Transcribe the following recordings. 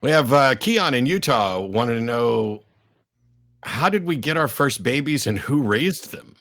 We have Keyon in Utah wanted to know, how did we get our first babies and who raised them?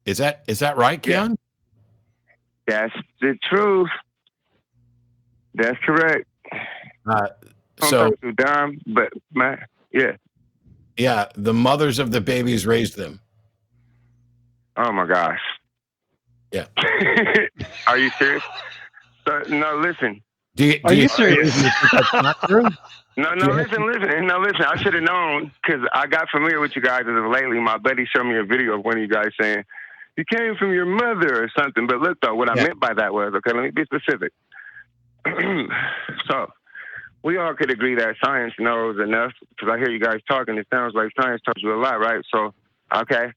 Is that right, Yeah, Keyon? that's the truth. That's correct. Uh, I'm so talking to Dom, but yeah. yeah, the mothers of the babies raised them. Oh my gosh. Yeah. Are you serious? No, listen. Are you serious? That's not true? No, listen. I should have known because I got familiar with you guys as of lately. My buddy showed me a video of one of you guys saying, you came from your mother or something. But look, though, what I meant by that was, okay, let me be specific. So we all could agree that science knows enough because I hear you guys talking. It sounds like science tells you a lot, right? So, okay,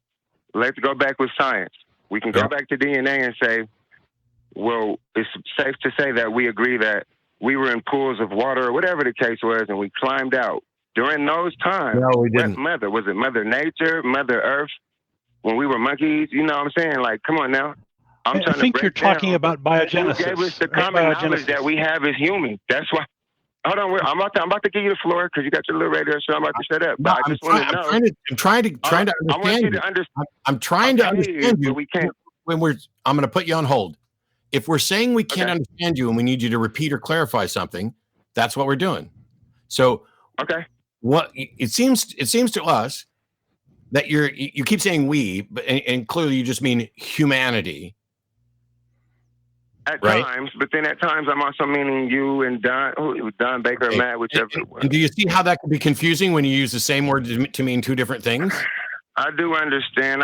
let's go back with science. We can go back to DNA and say, well, it's safe to say that we agree that we were in pools of water or whatever the case was, and we climbed out. During those times, No, we didn't. what mother? Was it Mother Nature, Mother Earth? When we were monkeys? You know what I'm saying? Like, come on now. I think you're talking about biogenesis. Who gave us the common knowledge that we have as humans? That's why. Hold on, I'm about to give you the floor because you got your little radio show. I'm about to shut up. No, But I just want to know. I'm trying to understand. I want you to understand. I'm trying to understand you. But we can't. I'm going to put you on hold. If we're saying we can't understand you and we need you to repeat or clarify something, that's what we're doing. So, okay. What it seems to us that you keep saying we, but and clearly you just mean humanity. At times, but then at times I'm also meaning you and Don Baker, Matt, whichever. And do you see how that can be confusing when you use the same word to mean two different things? I do understand,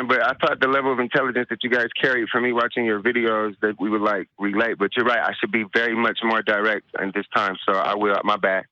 but I thought the level of intelligence that you guys carried from me watching your videos that we would like relate. But you're right, I should be very much more direct in this time. So I will. My bad.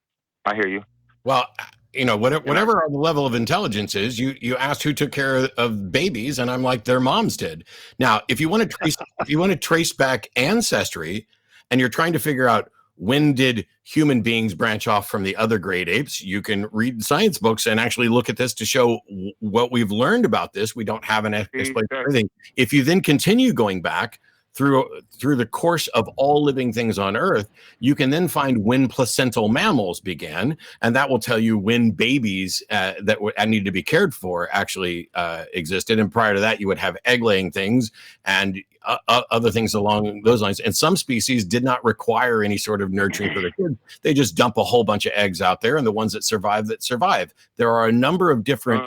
I hear you. Well, whatever the level of intelligence is, you asked who took care of babies, and I'm like, their moms did. Now, if you want to trace back ancestry, and you're trying to figure out when did human beings branch off from the other great apes, you can read science books and actually look at this to show what we've learned about this. We don't have an explanation for everything. If you then continue going back through the course of all living things on Earth, you can then find when placental mammals began, and that will tell you when babies that need to be cared for actually existed. And prior to that, you would have egg-laying things and other things along those lines. And some species did not require any sort of nurturing for their kids. They just dump a whole bunch of eggs out there, and the ones that survive. There are a number of different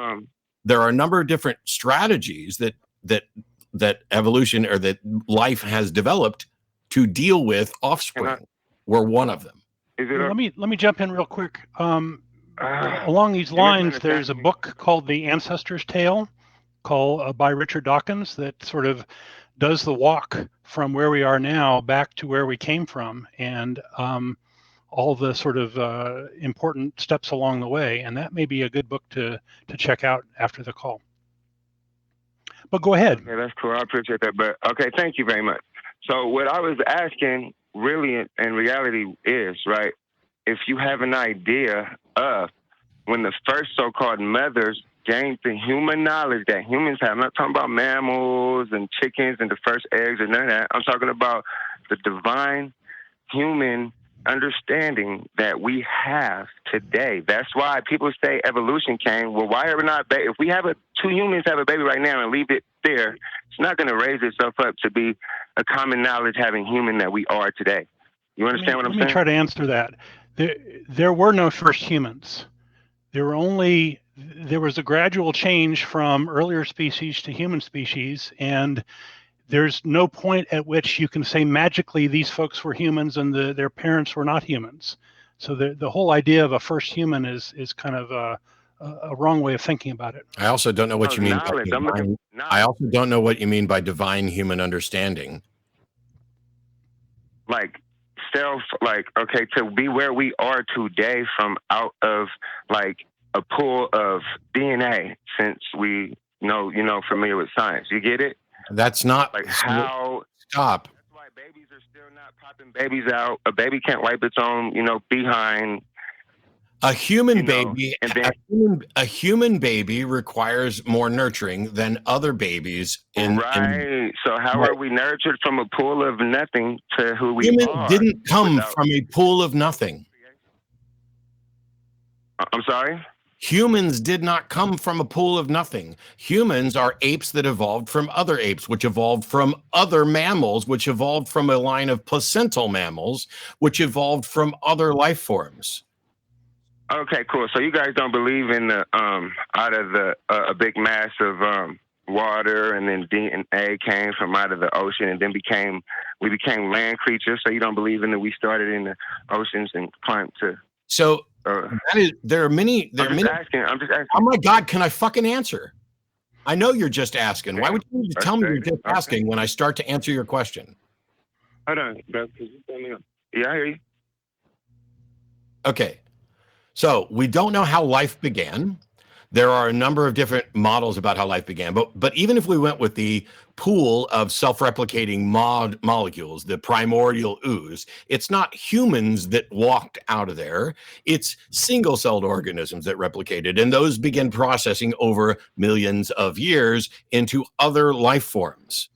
strategies that evolution or that life has developed to deal with offspring. We're one of them. Let me jump in real quick. Along these lines, there's a book called The Ancestor's Tale by Richard Dawkins that sort of does the walk from where we are now back to where we came from, and all the sort of important steps along the way. And that may be a good book to check out after the call. But go ahead. Okay, that's cool. I appreciate that. But okay, thank you very much. So what I was asking really in reality is, right, if you have an idea of when the first so-called mothers gained the human knowledge that humans have. I'm not talking about mammals and chickens and the first eggs or none of that. I'm talking about the divine human understanding that we have today. That's why people say evolution came. Well, why are we not? If we have two humans have a baby right now and leave it there, it's not going to raise itself up to be a common knowledge having human that we are today. You understand what I'm saying? Let me try to answer that. There were no first humans. There was a gradual change from earlier species to human species, and there's no point at which you can say magically these folks were humans and their parents were not humans. So the whole idea of a first human is kind of a wrong way of thinking about it. I also don't know what you mean. I also don't know what you mean by divine human understanding. Like okay, to be where we are today from out of like a pool of DNA, since we know, familiar with science. You get it? That's not like how. Stop. That's why babies are still not popping babies out. A baby can't wipe its own, behind. A human You know, baby, and then a human baby requires more nurturing than other babies. right. So how Right. are we nurtured from a pool of nothing to who we Humans are? didn't come Without, from a pool of nothing. I'm sorry. Humans did not come from a pool of nothing. Humans are apes that evolved from other apes, which evolved from other mammals, which evolved from a line of placental mammals, which evolved from other life forms. Okay, cool. So you guys don't believe in the out of the a big mass of water, and then DNA came from out of the ocean, and then we became land creatures. So you don't believe in that we started in the oceans and climbed to. So there are many. I'm just asking. Oh my God, can I fucking answer? I know you're just asking. Why would you need to tell me you're just asking when I start to answer your question? Hold on, bro. Could you tell me? Yeah, I hear you. Okay. So we don't know how life began. There are a number of different models about how life began, but even if we went with the pool of self-replicating molecules, the primordial ooze, it's not humans that walked out of there. It's single-celled organisms that replicated, and those begin processing over millions of years into other life forms.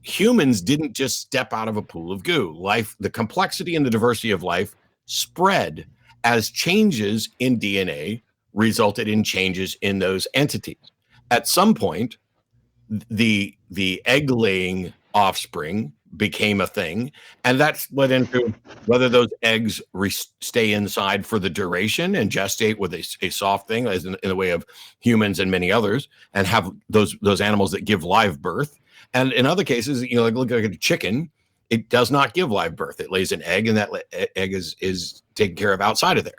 Humans didn't just step out of a pool of goo. Life, the complexity and the diversity of life spread as changes in DNA resulted in changes in those entities. At some point, the egg-laying offspring became a thing, and that split into whether those eggs stay inside for the duration and gestate with a soft thing, as in the way of humans and many others, and have those animals that give live birth. And in other cases, like look at a chicken, it does not give live birth. It lays an egg, and that egg is taken care of outside of there.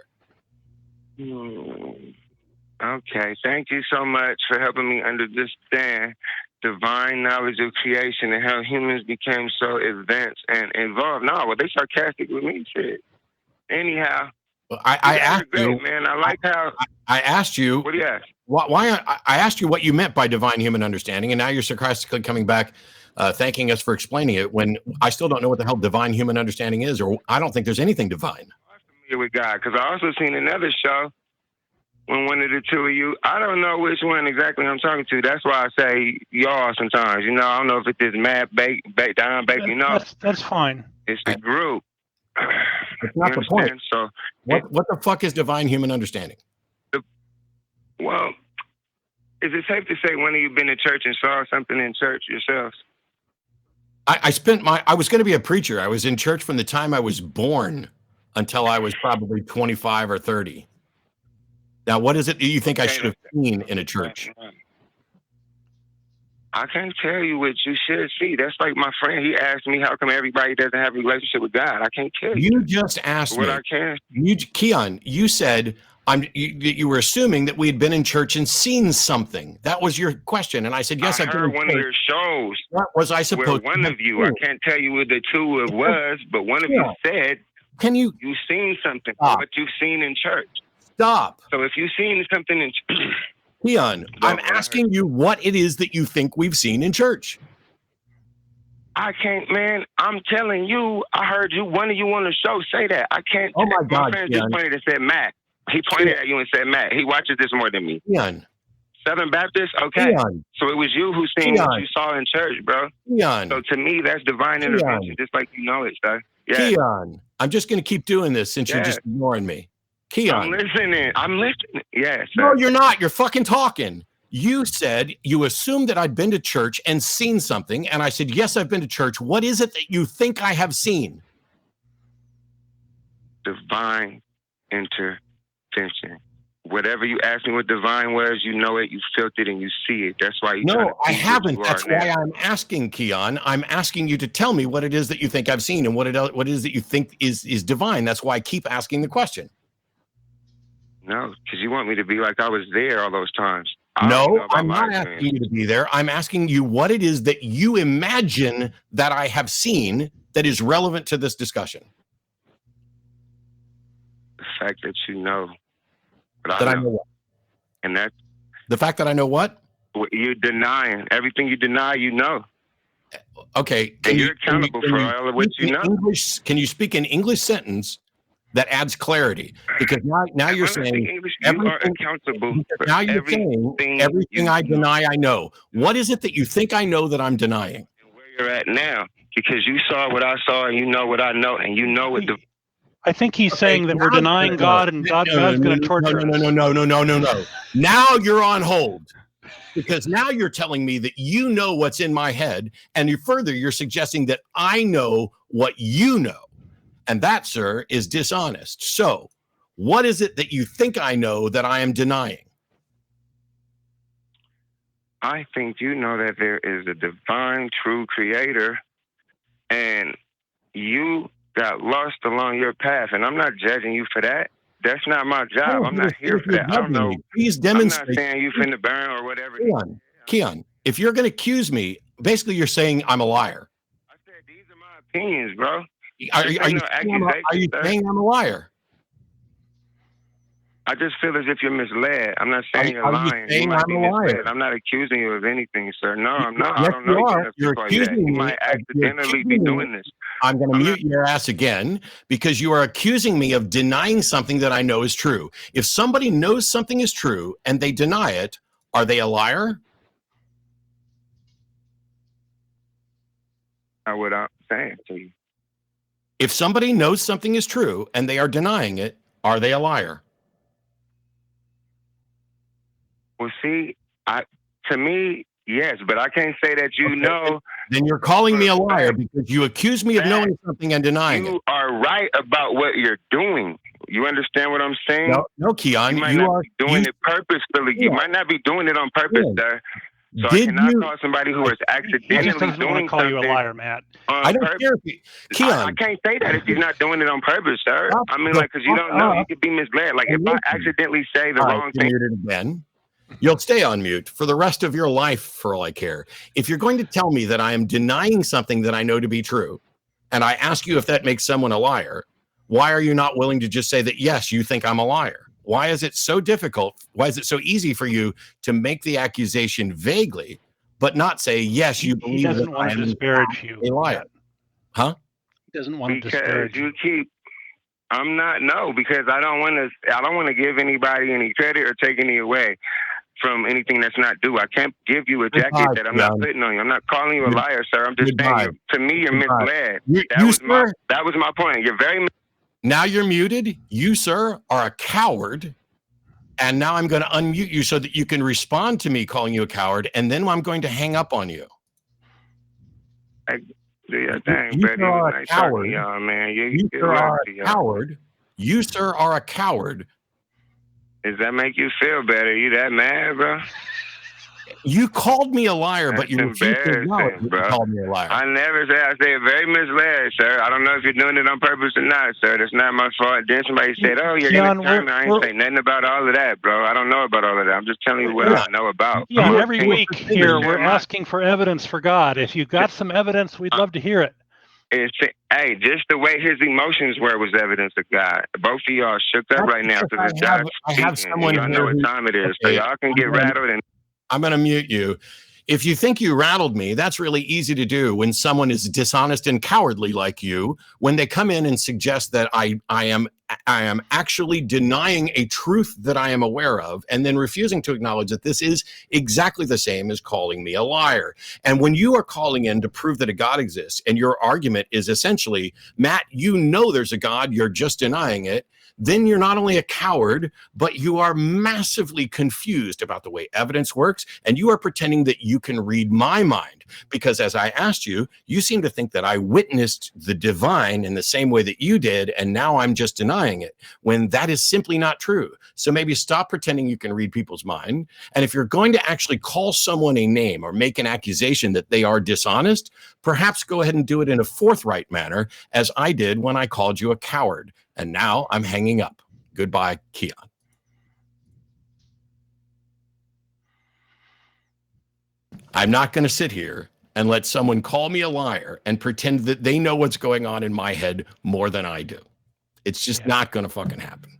Okay, thank you so much for helping me understand divine knowledge of creation and how humans became so advanced and involved. No, well, they sarcastic with me, shit. Anyhow, I asked you, man. I like how I asked you. What do you ask? Why I asked you what you meant by divine human understanding, and now you're sarcastically coming back, thanking us for explaining it when I still don't know what the hell divine human understanding is, or I don't think there's anything divine. I'm familiar with God because I also seen another show when one of the two of you, I don't know which one exactly I'm talking to. That's why I say y'all sometimes. I don't know if it's this Matt Don Baker. That's fine. It's the group. That's not the point. So what the fuck is divine human understanding? Well, is it safe to say one of you been to church and saw something in church yourselves? I was going to be a preacher. I was in church from the time I was born until I was probably 25 or 30. Now, what is it that you think I should have seen in a church? I can't tell you what you should see. That's like my friend. He asked me, how come everybody doesn't have a relationship with God? I can't tell you. You just asked me. I can. Keyon, you said you were assuming that we had been in church and seen something. That was your question. And I said, yes, I've heard one of your shows. What was I supposed to one of you, I can't tell you what the two it was, but one of you said, you've seen something, what you've seen in church. Stop. So if you've seen something in church. Keyon, I'm asking you what it is that you think we've seen in church. I can't, man. I'm telling you, I heard you, one of you on the show say that. I can't. Oh my God. My friend just pointed and said, Matt. He pointed at you and said, Matt. He watches this more than me. Keyon. Southern Baptist? Okay. Keyon. So it was you who seen what you saw in church, bro. Keyon. So to me, that's divine intervention, just like you know it, sir. Yeah. Keyon. I'm just going to keep doing this since you're just ignoring me. Keyon. I'm listening. Yes. No, you're not. You're fucking talking. You said you assumed that I'd been to church and seen something. And I said, yes, I've been to church. What is it that you think I have seen? Divine intervention. Whatever you asked me what divine was, you know it, you felt it, and you see it. That's why you. No, I haven't. That's why I'm asking, Keyon. I'm asking you to tell me what it is that you think I've seen and what it is that you think is divine. That's why I keep asking the question. No, because you want me to be like I was there all those times. No, I'm not asking you to be there. I'm asking you what it is that you imagine that I have seen that is relevant to this discussion. The fact that you know. That I know what? And that's the fact that I know what? You're denying. Everything you deny, you know. Okay. And you're accountable for all of what you know. Can you speak an English sentence That adds clarity, because now you're saying English, you are accountable for now you're saying everything I deny I know. What is it that you think I know that I'm denying? Where you're at now, because you saw what I saw and you know what I know and you know what the. I think he's saying that we're denying God and God's going to torture us. No. Now you're on hold, because now you're telling me that you know what's in my head, and you're suggesting that I know what you know. And that, sir, is dishonest. So what is it that you think I know that I am denying? I think you know that there is a divine, true creator, and you got lost along your path. And I'm not judging you for that. That's not my job. I'm not here for that. I don't know. Please demonstrate. I'm not saying you finna burn or whatever. Keyon, if you're going to accuse me, basically you're saying I'm a liar. I said these are my opinions, bro. Are you saying I'm a liar? I just feel as if you're misled. I'm not saying you're lying. You might be misled. I'm not accusing you of anything, sir. No, I'm not. Yes, I don't know you are. You're accusing me. You might accidentally be doing this. I'm going to mute your ass again, because you are accusing me of denying something that I know is true. If somebody knows something is true and they deny it, are they a liar? That's what I'm saying to you. If somebody knows something is true and they are denying it, are they a liar? Well, see, to me, yes, but I can't say that you know. Then you're calling me a liar because you accuse me of knowing something and denying it. You are right about what you're doing. You understand what I'm saying? No, Keyon. You might not be doing it purposefully. You might not be doing it on purpose, sir. So I cannot call somebody who is accidentally doing call you a liar, Matt. I don't care if Keyon. I can't say that if he's not doing it on purpose, sir. I mean, like, because you don't know, you could be misled. Like, if I accidentally say the wrong thing. Again. You'll stay on mute for the rest of your life, for all I care. If you're going to tell me that I am denying something that I know to be true, and I ask you if that makes someone a liar, why are you not willing to just say that, yes, you think I'm a liar? Why is it so difficult? Why is it so easy for you to make the accusation vaguely, but not say, yes, you believe that I am He doesn't want to disparage you. A liar. Huh? He doesn't want to disparage you. Because I don't want to give anybody any credit or take any away from anything that's not due. I can't give you a jacket that I'm not putting on you. I'm not calling you a liar, sir. I'm just saying, to me, you're misled. That was my point. You're very. Now you're muted. You, sir, are a coward. And now I'm going to unmute you so that you can respond to me calling you a coward. And then I'm going to hang up on you. You are a coward. You are a coward. You, sir, are a coward. Does that make you feel better? You that mad, bro? You called me a liar, but you refused to acknowledge you called me a liar. I never said. I said very misled, sir. I don't know if you're doing it on purpose or not, sir. That's not my fault. Then somebody said, "Oh, you're gonna turn me." I ain't saying nothing about all of that, bro. I don't know about all of that. I'm just telling you what I know about. Yeah, every week here we're asking for evidence for God. If you've got some evidence, we'd love to hear it. Hey, just the way his emotions were was evidence of God. Both of y'all shook up right now because it's God speaking. Y'all know what time it is, so y'all can get rattled. And I'm going to mute you. If you think you rattled me, that's really easy to do when someone is dishonest and cowardly like you, when they come in and suggest that I am actually denying a truth that I am aware of, and then refusing to acknowledge that this is exactly the same as calling me a liar. And when you are calling in to prove that a God exists, and your argument is essentially, Matt, you know there's a God, you're just denying it, then you're not only a coward, but you are massively confused about the way evidence works, and you are pretending that you can read my mind. Because as I asked you, you seem to think that I witnessed the divine in the same way that you did, and now I'm just denying it, when that is simply not true. So maybe stop pretending you can read people's mind, and if you're going to actually call someone a name or make an accusation that they are dishonest, perhaps go ahead and do it in a forthright manner, as I did when I called you a coward. And now I'm hanging up. Goodbye, Keyon. I'm not going to sit here and let someone call me a liar and pretend that they know what's going on in my head more than I do. It's just not going to fucking happen.